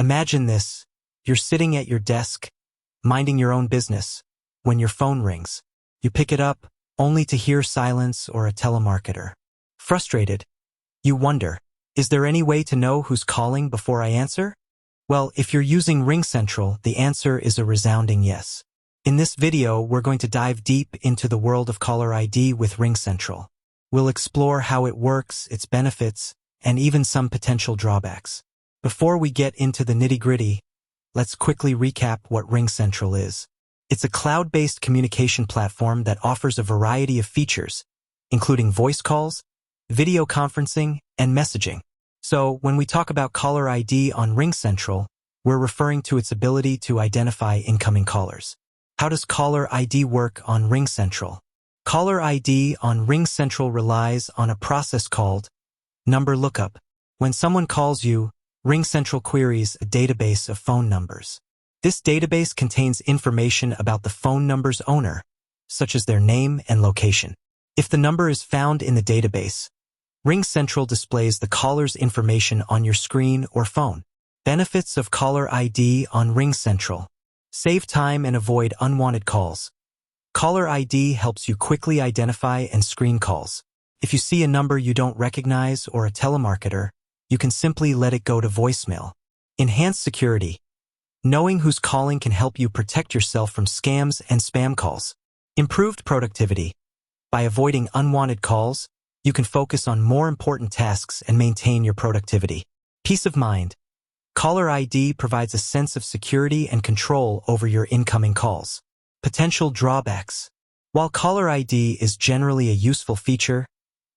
Imagine this. You're sitting at your desk, minding your own business, when your phone rings. You pick it up, only to hear silence or a telemarketer. Frustrated, you wonder, is there any way to know who's calling before I answer? Well, if you're using RingCentral, the answer is a resounding yes. In this video, we're going to dive deep into the world of caller ID with RingCentral. We'll explore how it works, its benefits, and even some potential drawbacks. Before we get into the nitty-gritty, let's quickly recap what RingCentral is. It's a cloud-based communication platform that offers a variety of features, including voice calls, video conferencing, and messaging. So, when we talk about caller ID on RingCentral, we're referring to its ability to identify incoming callers. How does caller ID work on RingCentral? Caller ID on RingCentral relies on a process called number lookup. When someone calls you, RingCentral queries a database of phone numbers. This database contains information about the phone number's owner, such as their name and location. If the number is found in the database, RingCentral displays the caller's information on your screen or phone. Benefits of caller ID on RingCentral. Save time and avoid unwanted calls. Caller ID helps you quickly identify and screen calls. If you see a number you don't recognize or a telemarketer, you can simply let it go to voicemail. Enhanced security. Knowing who's calling can help you protect yourself from scams and spam calls. Improved productivity. By avoiding unwanted calls, you can focus on more important tasks and maintain your productivity. Peace of mind. Caller ID provides a sense of security and control over your incoming calls. Potential drawbacks. While caller ID is generally a useful feature,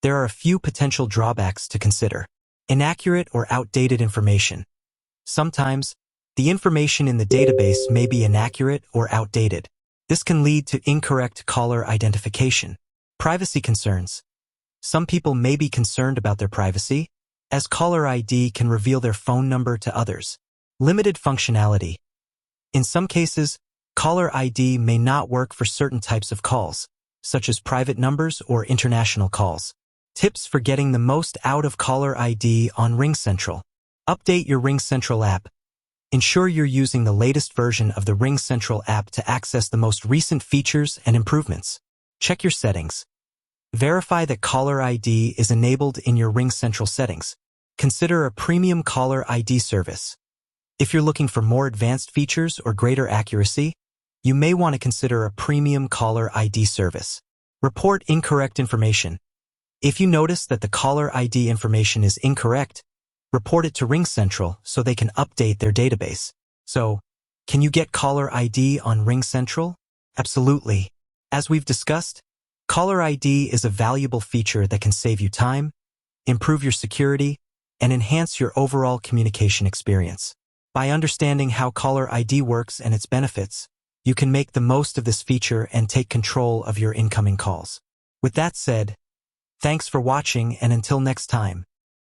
there are a few potential drawbacks to consider. Inaccurate or outdated information. Sometimes, the information in the database may be inaccurate or outdated. This can lead to incorrect caller identification. Privacy concerns. Some people may be concerned about their privacy, as caller ID can reveal their phone number to others. Limited functionality. In some cases, caller ID may not work for certain types of calls, such as private numbers or international calls. Tips for getting the most out of caller ID on RingCentral. Update your RingCentral app. Ensure you're using the latest version of the RingCentral app to access the most recent features and improvements. Check your settings. Verify that caller ID is enabled in your RingCentral settings. Consider a premium caller ID service. If you're looking for more advanced features or greater accuracy, you may want to consider a premium caller ID service. Report incorrect information. If you notice that the caller ID information is incorrect, report it to RingCentral so they can update their database. So, can you get caller ID on RingCentral? Absolutely. As we've discussed, caller ID is a valuable feature that can save you time, improve your security, and enhance your overall communication experience. By understanding how caller ID works and its benefits, you can make the most of this feature and take control of your incoming calls. With that said, thanks for watching, and until next time.